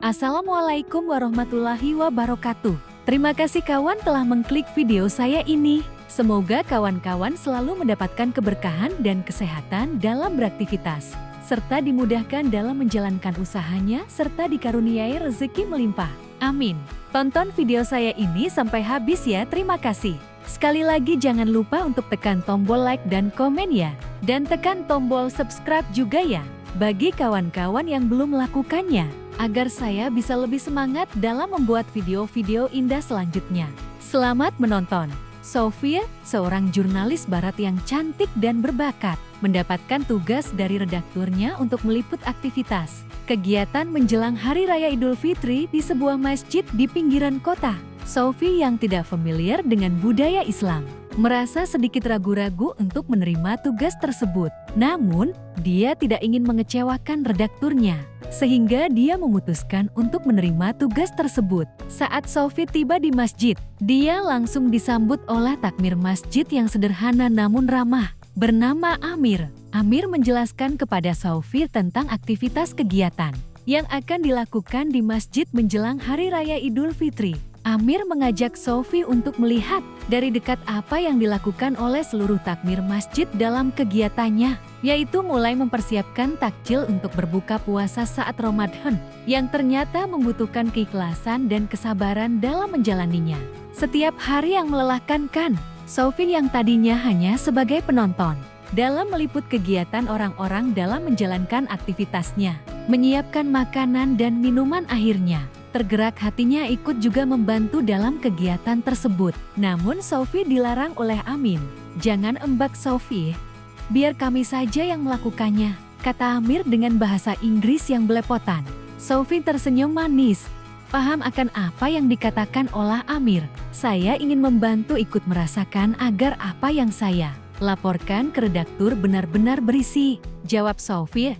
Assalamualaikum warahmatullahi wabarakatuh. Terima kasih kawan telah mengklik video saya ini. Semoga kawan-kawan selalu mendapatkan keberkahan dan kesehatan dalam beraktivitas, serta dimudahkan dalam menjalankan usahanya, serta dikaruniai rezeki melimpah. Amin. Tonton video saya ini sampai habis ya, terima kasih. Sekali lagi jangan lupa untuk tekan tombol like dan komen ya. Dan tekan tombol subscribe juga ya, bagi kawan-kawan yang belum melakukannya, agar saya bisa lebih semangat dalam membuat video-video indah selanjutnya. Selamat menonton. Sophia, seorang jurnalis barat yang cantik dan berbakat, mendapatkan tugas dari redakturnya untuk meliput aktivitas kegiatan menjelang Hari Raya Idul Fitri di sebuah masjid di pinggiran kota. Sophie yang tidak familiar dengan budaya Islam merasa sedikit ragu-ragu untuk menerima tugas tersebut. Namun, dia tidak ingin mengecewakan redakturnya, sehingga dia memutuskan untuk menerima tugas tersebut. Saat Sophie tiba di masjid, dia langsung disambut oleh takmir masjid yang sederhana namun ramah, bernama Amir. Amir menjelaskan kepada Sophie tentang aktivitas kegiatan yang akan dilakukan di masjid menjelang Hari Raya Idul Fitri. Amir mengajak Sophie untuk melihat dari dekat apa yang dilakukan oleh seluruh takmir masjid dalam kegiatannya, yaitu mulai mempersiapkan takjil untuk berbuka puasa saat Ramadan, yang ternyata membutuhkan keikhlasan dan kesabaran dalam menjalaninya. Setiap hari yang melelahkan kan, Sophie yang tadinya hanya sebagai penonton, dalam meliput kegiatan orang-orang dalam menjalankan aktivitasnya, menyiapkan makanan dan minuman, akhirnya tergerak hatinya ikut juga membantu dalam kegiatan tersebut. Namun Sophie dilarang oleh Amin. "Jangan embak Sophie, biar kami saja yang melakukannya," kata Amir dengan bahasa Inggris yang belepotan. Sophie tersenyum manis. Paham akan apa yang dikatakan oleh Amir. "Saya ingin membantu ikut merasakan agar apa yang saya laporkan ke redaktur benar-benar berisi," jawab Sophie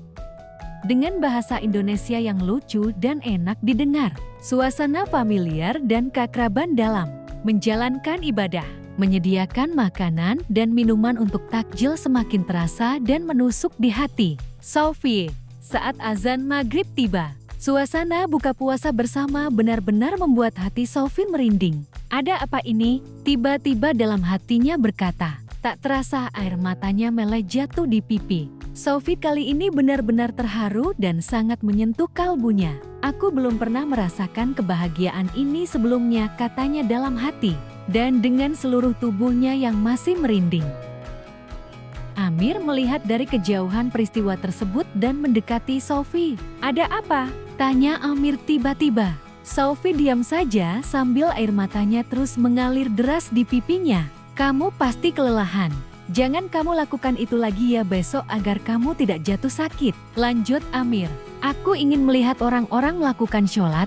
dengan bahasa Indonesia yang lucu dan enak didengar. Suasana familiar dan keakraban dalam menjalankan ibadah, menyediakan makanan dan minuman untuk takjil semakin terasa dan menusuk di hati Sophie. Saat azan maghrib tiba, suasana buka puasa bersama benar-benar membuat hati Sophie merinding. "Ada apa ini?" tiba-tiba dalam hatinya berkata. Tak terasa air matanya meleleh jatuh di pipi. Sophie kali ini benar-benar terharu dan sangat menyentuh kalbunya. "Aku belum pernah merasakan kebahagiaan ini sebelumnya," katanya dalam hati, dan dengan seluruh tubuhnya yang masih merinding. Amir melihat dari kejauhan peristiwa tersebut dan mendekati Sophie. "Ada apa?" tanya Amir tiba-tiba. Sophie diam saja sambil air matanya terus mengalir deras di pipinya. "Kamu pasti kelelahan. Jangan kamu lakukan itu lagi ya besok agar kamu tidak jatuh sakit," lanjut Amir. "Aku ingin melihat orang-orang melakukan sholat."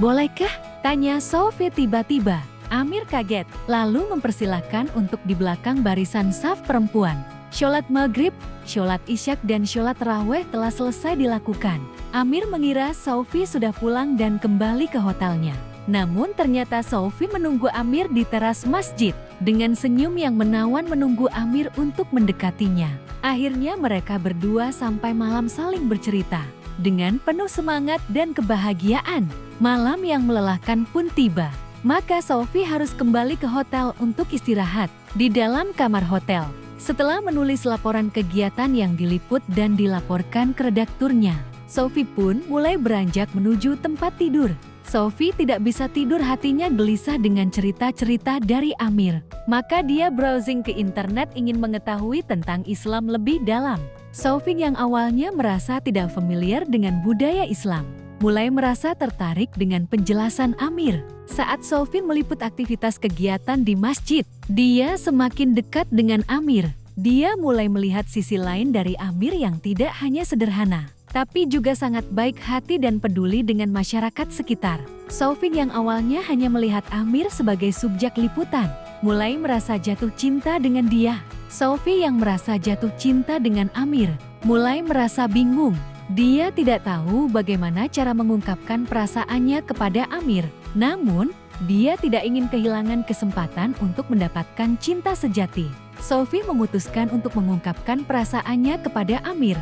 "Bolehkah?" tanya Sophie tiba-tiba. Amir kaget, lalu mempersilahkan untuk di belakang barisan saf perempuan. Sholat maghrib, sholat isyak dan sholat tarawih telah selesai dilakukan. Amir mengira Sophie sudah pulang dan kembali ke hotelnya. Namun ternyata Sophie menunggu Amir di teras masjid, dengan senyum yang menawan menunggu Amir untuk mendekatinya. Akhirnya mereka berdua sampai malam saling bercerita. Dengan penuh semangat dan kebahagiaan, malam yang melelahkan pun tiba. Maka Sophie harus kembali ke hotel untuk istirahat di dalam kamar hotel. Setelah menulis laporan kegiatan yang diliput dan dilaporkan ke redakturnya, Sophie pun mulai beranjak menuju tempat tidur. Sophie tidak bisa tidur, hatinya gelisah dengan cerita-cerita dari Amir. Maka dia browsing ke internet ingin mengetahui tentang Islam lebih dalam. Sophie yang awalnya merasa tidak familiar dengan budaya Islam, mulai merasa tertarik dengan penjelasan Amir. Saat Sophie meliput aktivitas kegiatan di masjid, dia semakin dekat dengan Amir. Dia mulai melihat sisi lain dari Amir yang tidak hanya sederhana, tapi juga sangat baik hati dan peduli dengan masyarakat sekitar. Sophie yang awalnya hanya melihat Amir sebagai subjek liputan, mulai merasa jatuh cinta dengan dia. Sophie yang merasa jatuh cinta dengan Amir, mulai merasa bingung. Dia tidak tahu bagaimana cara mengungkapkan perasaannya kepada Amir. Namun, dia tidak ingin kehilangan kesempatan untuk mendapatkan cinta sejati. Sophie memutuskan untuk mengungkapkan perasaannya kepada Amir.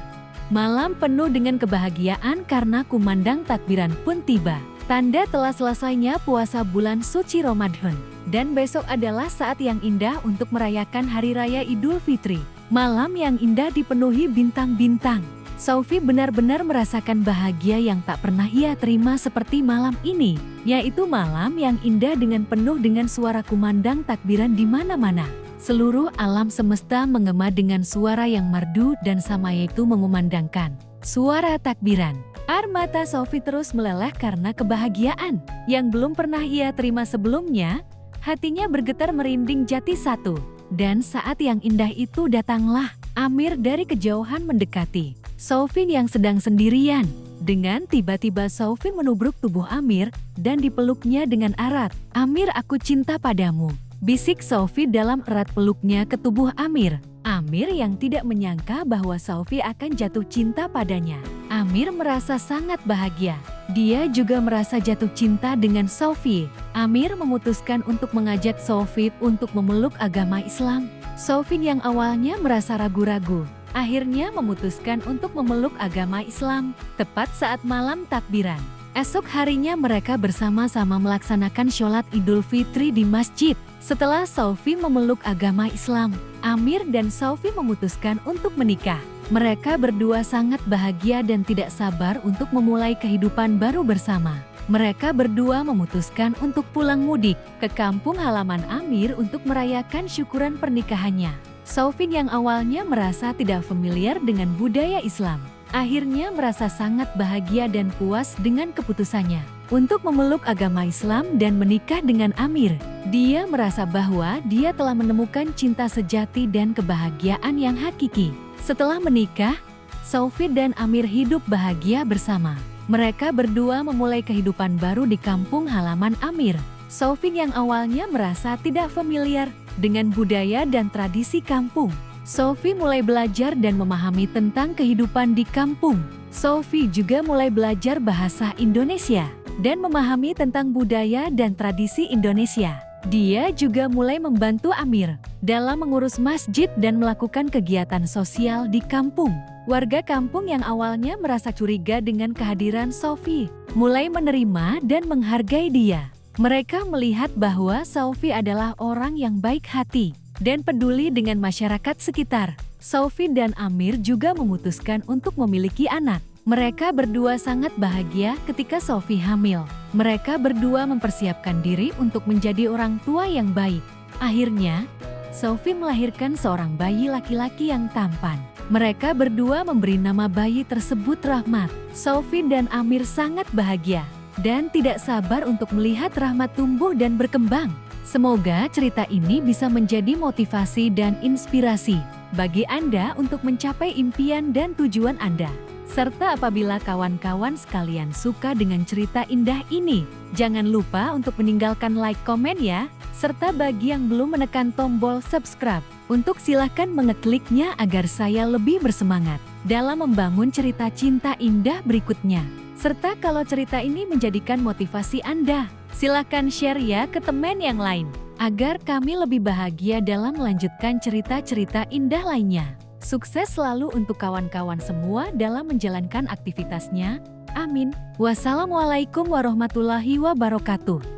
Malam penuh dengan kebahagiaan karena kumandang takbiran pun tiba. Tanda telah selesainya puasa bulan suci Ramadan. Dan besok adalah saat yang indah untuk merayakan Hari Raya Idul Fitri. Malam yang indah dipenuhi bintang-bintang. Sophie benar-benar merasakan bahagia yang tak pernah ia terima seperti malam ini, yaitu malam yang indah dengan penuh dengan suara kumandang takbiran di mana-mana. Seluruh alam semesta mengema dengan suara yang merdu dan sama, yaitu mengumandangkan suara takbiran. Air mata Sophie terus meleleh karena kebahagiaan yang belum pernah ia terima sebelumnya. Hatinya bergetar merinding jati satu. Dan saat yang indah itu datanglah Amir dari kejauhan mendekati Sophie yang sedang sendirian. Dengan tiba-tiba Sophie menubruk tubuh Amir dan dipeluknya dengan erat. "Amir, aku cinta padamu," bisik Sophie dalam erat peluknya ke tubuh Amir. Amir yang tidak menyangka bahwa Sophie akan jatuh cinta padanya. Amir merasa sangat bahagia. Dia juga merasa jatuh cinta dengan Sophie. Amir memutuskan untuk mengajak Sophie untuk memeluk agama Islam. Sophie yang awalnya merasa ragu-ragu, akhirnya memutuskan untuk memeluk agama Islam, tepat saat malam takbiran. Esok harinya mereka bersama-sama melaksanakan sholat Idul Fitri di masjid. Setelah Sophie memeluk agama Islam, Amir dan Sophie memutuskan untuk menikah. Mereka berdua sangat bahagia dan tidak sabar untuk memulai kehidupan baru bersama. Mereka berdua memutuskan untuk pulang mudik ke kampung halaman Amir untuk merayakan syukuran pernikahannya. Sophie yang awalnya merasa tidak familiar dengan budaya Islam, akhirnya merasa sangat bahagia dan puas dengan keputusannya untuk memeluk agama Islam dan menikah dengan Amir. Dia merasa bahwa dia telah menemukan cinta sejati dan kebahagiaan yang hakiki. Setelah menikah, Sophie dan Amir hidup bahagia bersama. Mereka berdua memulai kehidupan baru di kampung halaman Amir. Sophie yang awalnya merasa tidak familiar dengan budaya dan tradisi kampung. Sophie mulai belajar dan memahami tentang kehidupan di kampung. Sophie juga mulai belajar bahasa Indonesia dan memahami tentang budaya dan tradisi Indonesia. Dia juga mulai membantu Amir dalam mengurus masjid dan melakukan kegiatan sosial di kampung. Warga kampung yang awalnya merasa curiga dengan kehadiran Sophie mulai menerima dan menghargai dia. Mereka melihat bahwa Sophie adalah orang yang baik hati dan peduli dengan masyarakat sekitar. Sophie dan Amir juga memutuskan untuk memiliki anak. Mereka berdua sangat bahagia ketika Sophie hamil. Mereka berdua mempersiapkan diri untuk menjadi orang tua yang baik. Akhirnya, Sophie melahirkan seorang bayi laki-laki yang tampan. Mereka berdua memberi nama bayi tersebut Rahmat. Sophie dan Amir sangat bahagia dan tidak sabar untuk melihat Rahmat tumbuh dan berkembang. Semoga cerita ini bisa menjadi motivasi dan inspirasi bagi Anda untuk mencapai impian dan tujuan Anda. Serta apabila kawan-kawan sekalian suka dengan cerita indah ini, jangan lupa untuk meninggalkan like, komen ya. Serta bagi yang belum menekan tombol subscribe, untuk silahkan mengekliknya agar saya lebih bersemangat dalam membangun cerita cinta indah berikutnya. Serta kalau cerita ini menjadikan motivasi Anda, silahkan share ya ke teman yang lain, agar kami lebih bahagia dalam melanjutkan cerita-cerita indah lainnya. Sukses selalu untuk kawan-kawan semua dalam menjalankan aktivitasnya. Amin. Wassalamualaikum warahmatullahi wabarakatuh.